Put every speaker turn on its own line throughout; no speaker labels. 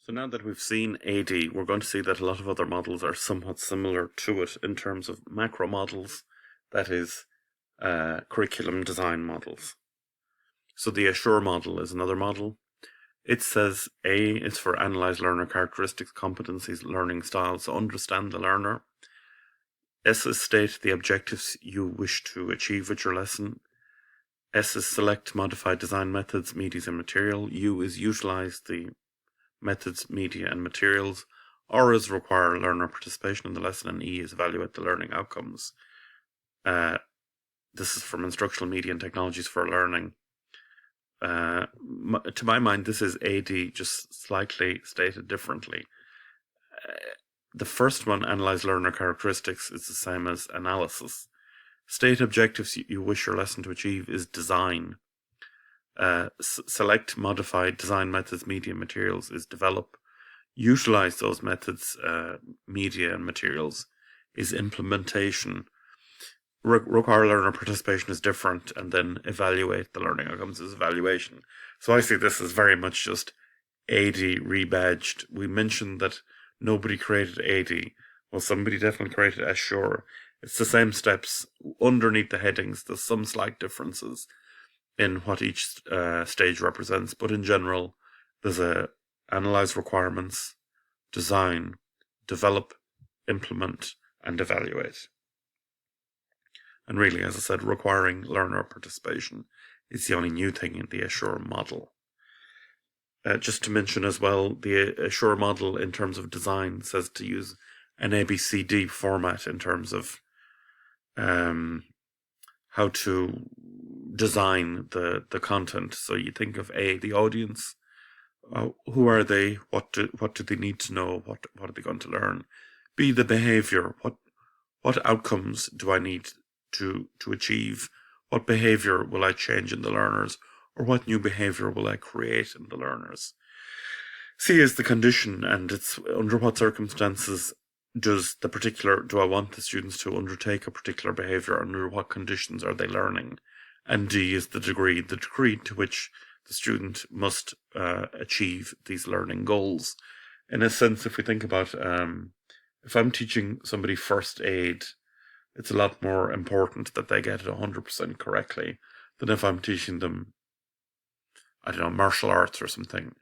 So now that we've seen AD, we're going to see that a lot of other models are somewhat similar to it in terms of macro models, that is, curriculum design models. So the Assure model is another model. It says A is for analyze learner characteristics, competencies, learning styles, so understand the learner. S is state the objectives you wish to achieve with your lesson. S is select, modify, design methods, medias, and material. U is utilize the methods, media, and materials. R is require learner participation in the lesson, and E is evaluate the learning outcomes. This is from Instructional Media and Technologies for Learning. To my mind, this is AD, just slightly stated differently. The first one, analyze learner characteristics, is the same as analysis. State objectives you wish your lesson to achieve is design. Select, modify, design methods, media, materials is develop. Utilize those methods, media, and materials is implementation. Require learner participation is different, and then evaluate the learning outcomes is evaluation. So I see this as very much just AD rebadged. We mentioned that nobody created AD. Well, somebody definitely created Assure. It's the same steps underneath the headings. There's some slight differences in what each stage represents, but in general, there's a analyze requirements, design, develop, implement, and evaluate. And really, as I said, requiring learner participation is the only new thing in the Assure model. Just to mention as well, the Assure model in terms of design says to use an ABCD format in terms of how to design the content. So you think of A, the audience. Who are they? What do they need to know? What are they going to learn? B, the behavior. What outcomes do I need to achieve? What behavior will I change in the learners, or what new behavior will I create in the learners? C is the condition, and it's under what circumstances do I want the students to undertake a particular behavior, under what conditions are they learning? And D is the degree to which the student must achieve these learning goals. In a sense, if we think about, if I'm teaching somebody first aid, it's a lot more important that they get it 100% correctly than if I'm teaching them, I don't know, martial arts or something.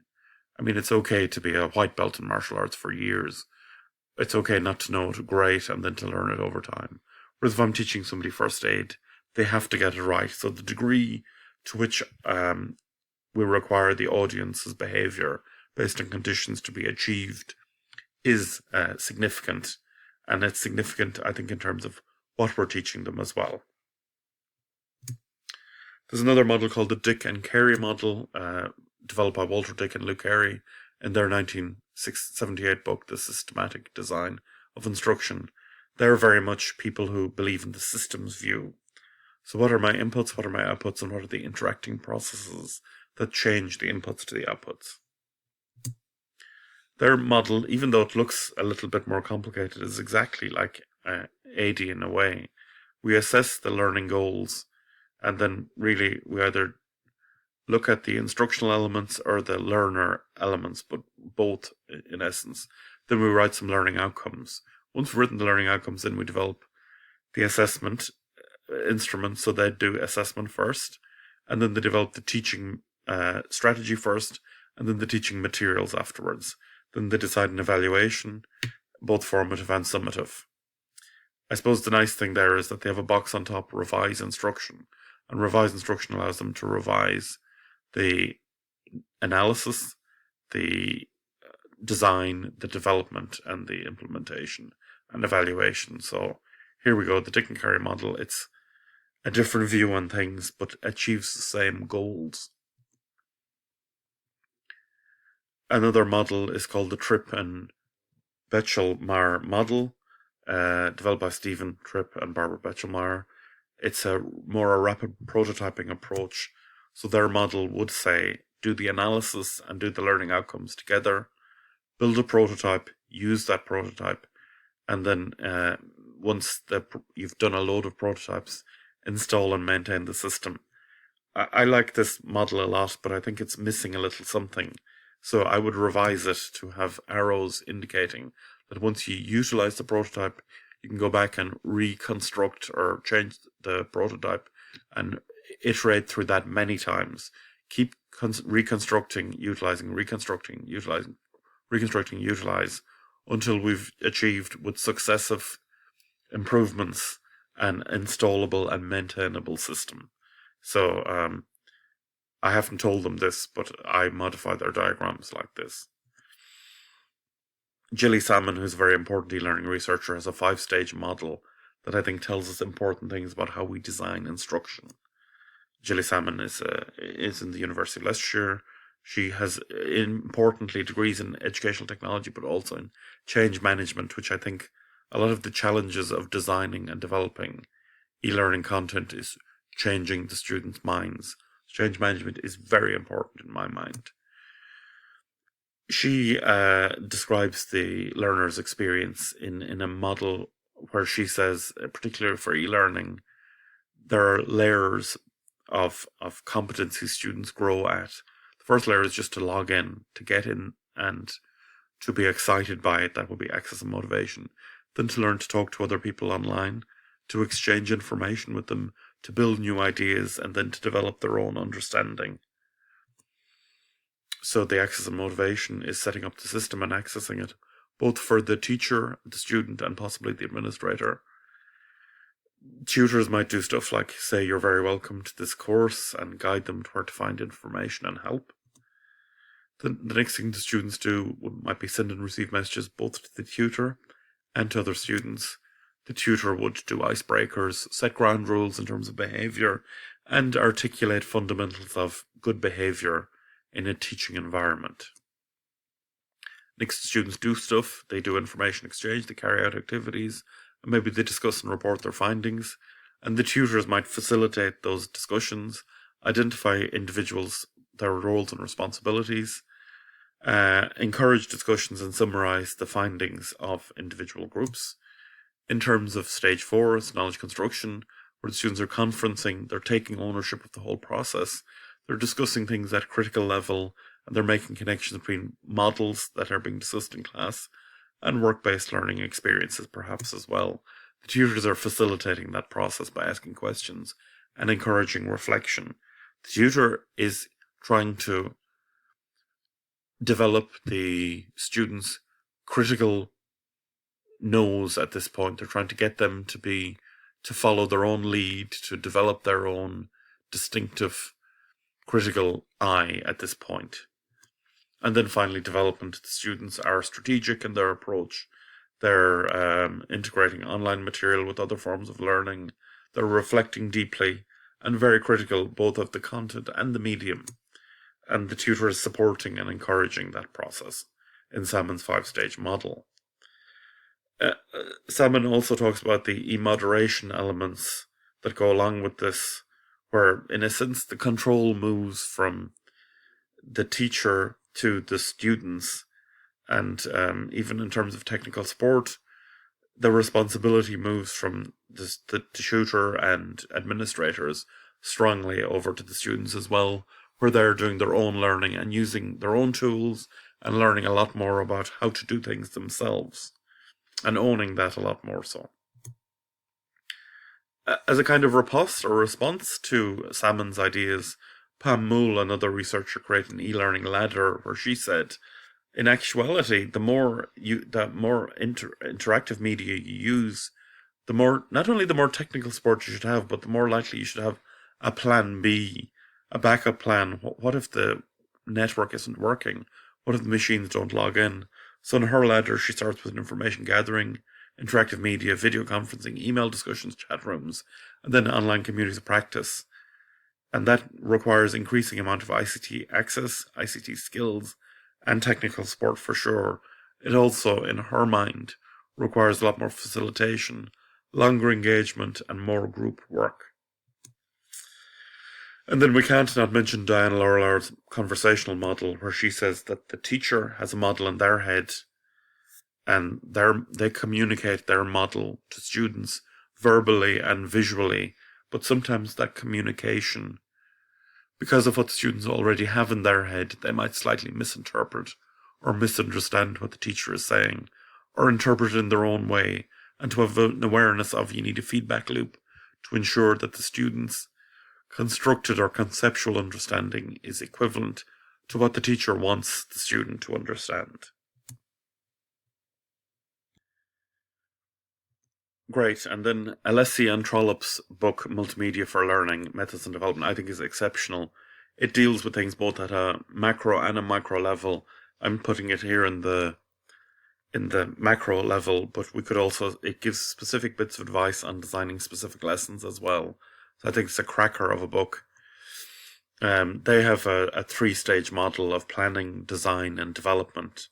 I mean, it's okay to be a white belt in martial arts for years. It's okay not to know it great and then to learn it over time. Whereas if I'm teaching somebody first aid, they have to get it right. So the degree to which we require the audience's behavior based on conditions to be achieved is significant. And it's significant, I think, in terms of what we're teaching them as well. There's another model called the Dick and Carey model, developed by Walter Dick and Lou Carey in their 1978 book, The Systematic Design of Instruction. They're very much people who believe in the systems view. So what are my inputs, what are my outputs, and what are the interacting processes that change the inputs to the outputs? Their model, even though it looks a little bit more complicated, is exactly like AD in a way. We assess the learning goals, and then really we either look at the instructional elements or the learner elements, but both in essence. Then we write some learning outcomes. Once we've written the learning outcomes, then we develop the assessment instrument, so they do assessment first, and then they develop the teaching strategy first, and then the teaching materials afterwards. Then they decide an evaluation, both formative and summative. I suppose the nice thing there is that they have a box on top, revise instruction, and revise instruction allows them to revise the analysis, the design, the development, and the implementation and evaluation. So here we go, the Dick and Carey model. It's a different view on things, but achieves the same goals. Another model is called the Tripp and Bichelmeyer model, developed by Stephen Tripp and Barbara Bichelmeyer. It's a rapid prototyping approach. So their model would say, do the analysis and do the learning outcomes together, build a prototype, use that prototype, and then once you've done a load of prototypes, install and maintain the system. I like this model a lot, but I think it's missing a little something. So I would revise it to have arrows indicating that once you utilize the prototype, you can go back and reconstruct or change the prototype and iterate through that many times. Keep reconstructing, utilizing, reconstructing, utilizing, reconstructing, utilize until we've achieved with successive improvements an installable and maintainable system. So I haven't told them this, but I modify their diagrams like this. Gilly Salmon, who's a very important e-learning researcher, has a 5-stage model that I think tells us important things about how we design instruction. Gilly Salmon is in the University of Leicestershire. She has, importantly, degrees in educational technology, but also in change management, which I think a lot of the challenges of designing and developing e-learning content is changing the students' minds. Change management is very important in my mind. She describes the learner's experience in a model where she says, particularly for e-learning, there are layers of competency students grow at. The first layer is just to log in, to get in and to be excited by it. That will be access and motivation. Then to learn to talk to other people online, to exchange information with them, to build new ideas, and then to develop their own understanding. So the access and motivation is setting up the system and accessing it, both for the teacher, the student, and possibly the administrator. Tutors might do stuff like say, "You're very welcome to this course," and guide them to where to find information and help. The next thing the students do might be send and receive messages both to the tutor and to other students. The tutor would do icebreakers, set ground rules in terms of behaviour, and articulate fundamentals of good behaviour in a teaching environment. Next, the students do stuff. They do information exchange, they carry out activities, and maybe they discuss and report their findings. And the tutors might facilitate those discussions, identify individuals, their roles and responsibilities, encourage discussions and summarise the findings of individual groups. In terms of stage 4, it's knowledge construction, where the students are conferencing, they're taking ownership of the whole process. They're discussing things at critical level, and they're making connections between models that are being discussed in class and work-based learning experiences perhaps as well. The tutors are facilitating that process by asking questions and encouraging reflection. The tutor is trying to develop the students' critical nose at this point. They're trying to get them to follow their own lead, to develop their own distinctive critical eye at this point. And then finally, development. The students are strategic in their approach. They're integrating online material with other forms of learning. They're reflecting deeply and very critical both of the content and the medium. And the tutor is supporting and encouraging that process in Salmon's 5-stage model. Salmon also talks about the e-moderation elements that go along with this, where, in a sense, the control moves from the teacher to the students, and even in terms of technical support, the responsibility moves from the tutor and administrators strongly over to the students as well, where they're doing their own learning and using their own tools and learning a lot more about how to do things themselves, and owning that a lot more so. As a kind of riposte or response to Salmon's ideas, Pam Moole, another researcher, created an e-learning ladder where she said, in actuality, the more interactive media you use, the more, not only the more technical support you should have, but the more likely you should have a plan B, a backup plan. What if the network isn't working? What if the machines don't log in? So in her ladder, she starts with information gathering, interactive media, video conferencing, email discussions, chat rooms, and then online communities of practice. And that requires increasing amount of ICT access, ICT skills, and technical support for sure. It also, in her mind, requires a lot more facilitation, longer engagement, and more group work. And then we can't not mention Diana Lorillard's conversational model, where she says that the teacher has a model in their head, and they communicate their model to students verbally and visually, but sometimes that communication because of what the students already have in their head, they might slightly misinterpret or misunderstand what the teacher is saying, or interpret it in their own way, and to have an awareness of you need a feedback loop to ensure that the student's constructed or conceptual understanding is equivalent to what the teacher wants the student to understand. Great. And then Alessi and Trollip's book, Multimedia for Learning, Methods and Development, I think is exceptional. It deals with things both at a macro and a micro level. I'm putting it here in the macro level, but we could also, it gives specific bits of advice on designing specific lessons as well. So I think it's a cracker of a book. They have a 3-stage model of planning, design, and development.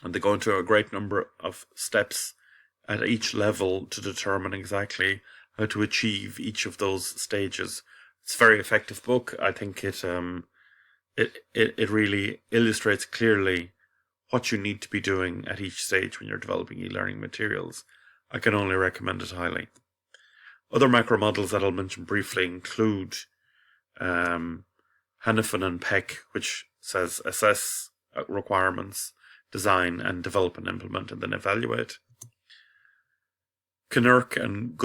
And they go into a great number of steps at each level to determine exactly how to achieve each of those stages. It's a very effective book. I think it really illustrates clearly what you need to be doing at each stage when you're developing e-learning materials. I can only recommend it highly. Other macro models that I'll mention briefly include Hannafin and Peck, which says assess requirements, design and develop and implement, and then evaluate. Knirk and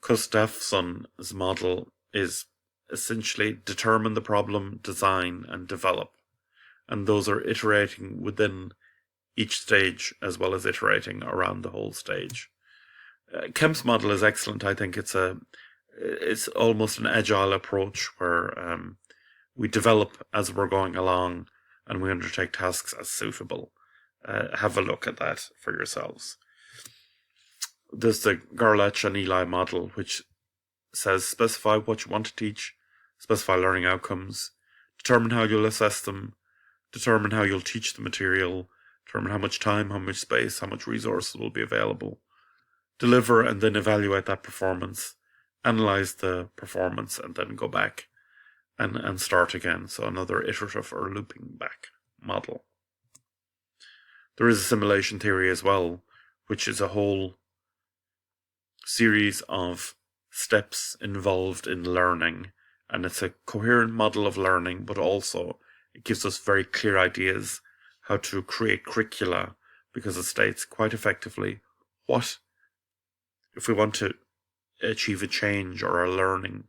Gustafson's model is essentially determine the problem, design and develop. And those are iterating within each stage as well as iterating around the whole stage. Kemp's model is excellent. I think it's almost an agile approach where we develop as we're going along and we undertake tasks as suitable. Have a look at that for yourselves. There's the Gerlach-Ely Model, which says specify what you want to teach, specify learning outcomes, determine how you'll assess them, determine how you'll teach the material, determine how much time, how much space, how much resources will be available, deliver and then evaluate that performance, analyze the performance and then go back and start again. So another iterative or looping back model. There is assimilation theory as well, which is a whole series of steps involved in learning, and it's a coherent model of learning, but also it gives us very clear ideas how to create curricula, because it states quite effectively what, if we want to achieve a change or a learning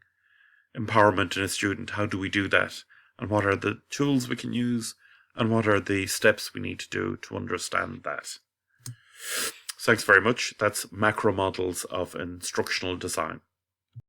empowerment in a student, how do we do that, and what are the tools we can use, and what are the steps we need to do to understand that. Thanks very much. That's macro models of instructional design.